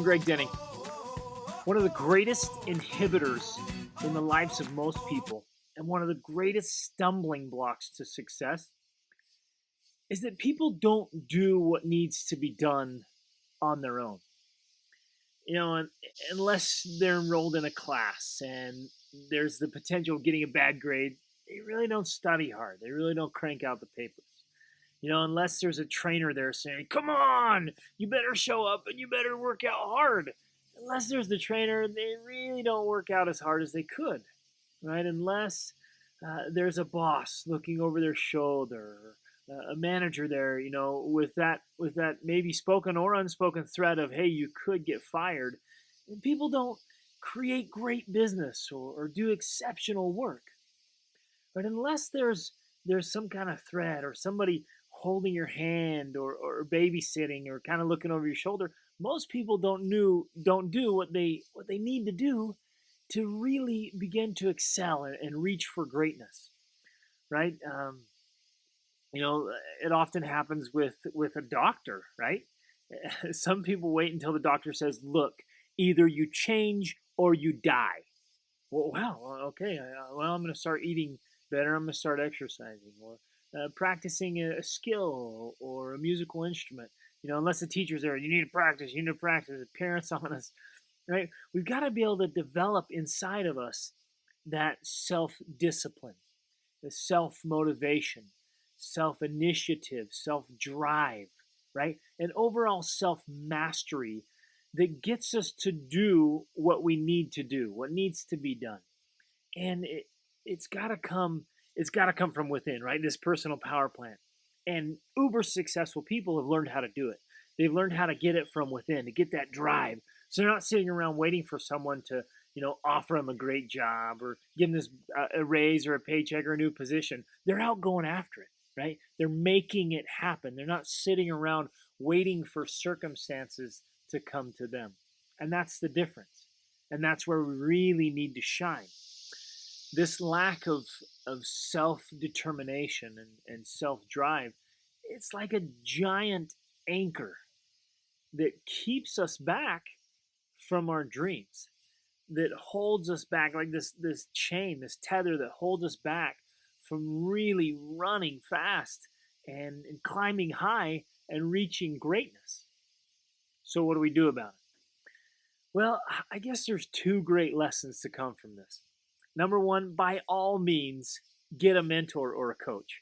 I'm Greg Denning. One of the greatest inhibitors in the lives of most people, and one of the greatest stumbling blocks to success, is that people don't do what needs to be done on their own. Unless they're enrolled in a class and there's the potential of getting a bad grade, they really don't study hard. They really don't crank out the papers. Unless there's a trainer there saying, come on, you better show up and you better work out hard. Unless there's the trainer, they really don't work out as hard as they could, right? Unless there's a boss looking over their shoulder, a manager there, with that maybe spoken or unspoken threat of, hey, you could get fired. And people don't create great business or do exceptional work, right? Unless there's some kind of threat or somebody holding your hand or babysitting or kind of looking over your shoulder, most people don't do what they need to do to really begin to excel and reach for greatness, right? It often happens with a doctor, right? Some people wait until the doctor says, look, either you change or you die. Well, wow, okay, I'm going to start eating better, I'm going to start exercising, or practicing a skill or a musical instrument. Unless the teacher's there, you need to practice, the parents on us, right? We've got to be able to develop inside of us that self-discipline, the self-motivation, self-initiative, self-drive, right? And overall self-mastery that gets us to do what we need to do, what needs to be done. And it's got to come from within, right? This personal power plant. And uber successful people have learned how to do it. They've learned how to get it from within, to get that drive. So they're not sitting around waiting for someone to, offer them a great job or give them this a raise or a paycheck or a new position. They're out going after it, right? They're making it happen. They're not sitting around waiting for circumstances to come to them. And that's the difference. And that's where we really need to shine. This lack of self-determination and self-drive, it's like a giant anchor that keeps us back from our dreams, that holds us back, like this chain, this tether that holds us back from really running fast and climbing high and reaching greatness. So what do we do about it? Well, I guess there's two great lessons to come from this. Number one, by all means, get a mentor or a coach.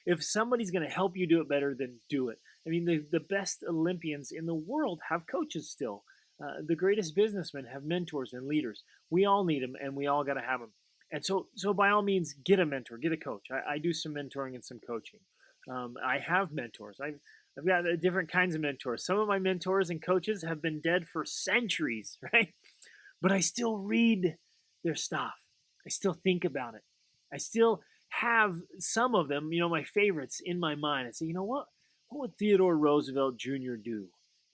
If somebody's going to help you do it better, then do it. I mean, the best Olympians in the world have coaches still. The greatest businessmen have mentors and leaders. We all need them, and we all got to have them. And so by all means, get a mentor, get a coach. I do some mentoring and some coaching. I have mentors. I've got different kinds of mentors. Some of my mentors and coaches have been dead for centuries, right? But I still read their stuff. I still think about it. I still have some of them, my favorites in my mind. I say, what would Theodore Roosevelt Jr. do?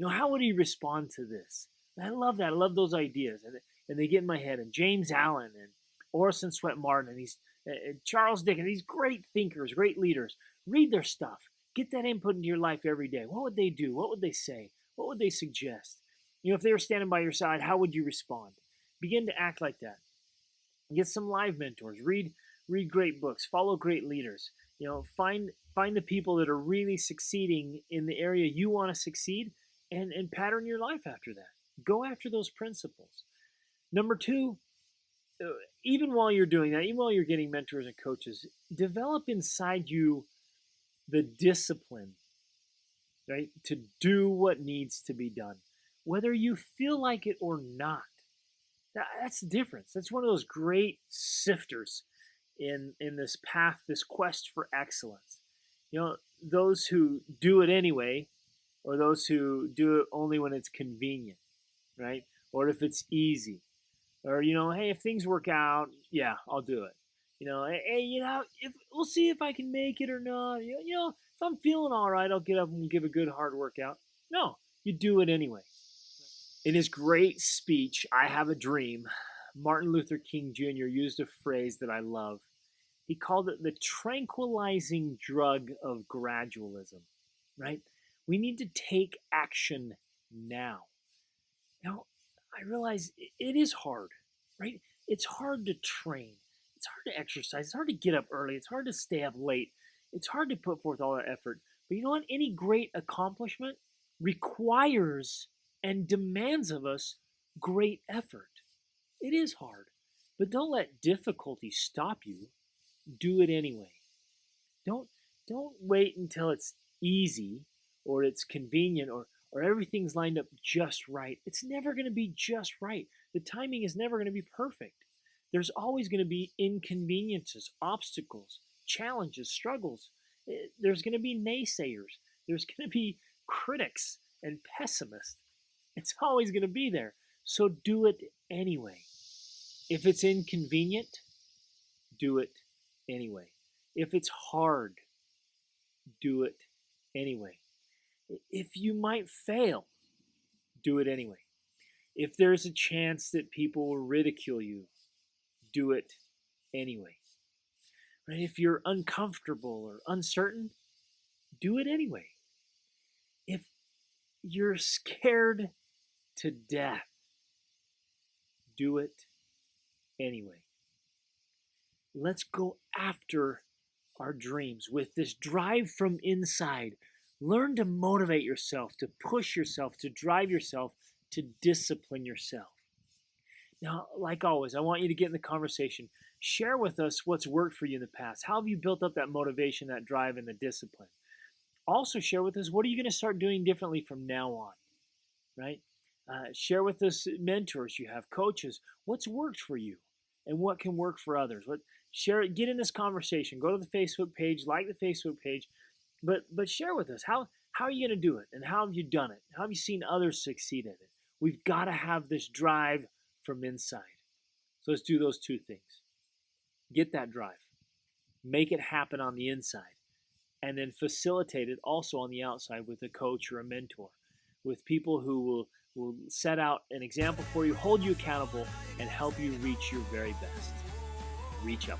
How would he respond to this? And I love that. I love those ideas. And they get in my head. And James Allen and Orson Swett Martin and these Charles Dickens, these great thinkers, great leaders. Read their stuff. Get that input into your life every day. What would they do? What would they say? What would they suggest? If they were standing by your side, how would you respond? Begin to act like that. Get some live mentors. Read great books. Follow great leaders. Find the people that are really succeeding in the area you want to succeed, and pattern your life after that. Go after those principles. Number two, even while you're doing that, even while you're getting mentors and coaches, develop inside you the discipline, right, to do what needs to be done, whether you feel like it or not. That's the difference. That's one of those great sifters in this path, this quest for excellence. Those who do it anyway, or those who do it only when it's convenient, right? Or if it's easy, or hey, if things work out, yeah, I'll do it. Hey, if we'll see if I can make it or not. If I'm feeling all right, I'll get up and give a good hard workout. No, you do it anyway. In his great speech, I Have a Dream, Martin Luther King Jr. used a phrase that I love. He called it the tranquilizing drug of gradualism, right? We need to take action now. I realize it is hard, right? It's hard to train. It's hard to exercise. It's hard to get up early. It's hard to stay up late. It's hard to put forth all that effort. But you know what? Any great accomplishment requires and demands of us great effort. It is hard, but don't let difficulty stop you. Do it anyway. Don't don't wait until it's easy or it's convenient or everything's lined up just right. It's never going to be just right. The timing is never going to be perfect. There's always going to be inconveniences, obstacles, challenges, struggles. There's going to be naysayers. There's going to be critics and pessimists. It's always going to be there. So do it anyway. If it's inconvenient, do it anyway. If it's hard, do it anyway. If you might fail, do it anyway. If there's a chance that people will ridicule you, do it anyway. Right? If you're uncomfortable or uncertain, do it anyway. If you're scared to death, do it anyway. Let's go after our dreams with this drive from inside. Learn to motivate yourself, to push yourself, to drive yourself, to discipline yourself. Now, like always, I want you to get in the conversation. Share with us what's worked for you in the past. How have you built up that motivation, that drive, and the discipline? Also, share with us what are you going to start doing differently from now on, right? Share with us mentors you have, coaches. What's worked for you, and what can work for others? Share it. Get in this conversation. Go to the Facebook page, like the Facebook page, but share with us how are you going to do it, and how have you done it? How have you seen others succeed at it? We've got to have this drive from inside. So let's do those two things. Get that drive, make it happen on the inside, and then facilitate it also on the outside with a coach or a mentor, with people who will set out an example for you, hold you accountable, and help you reach your very best. Reach up.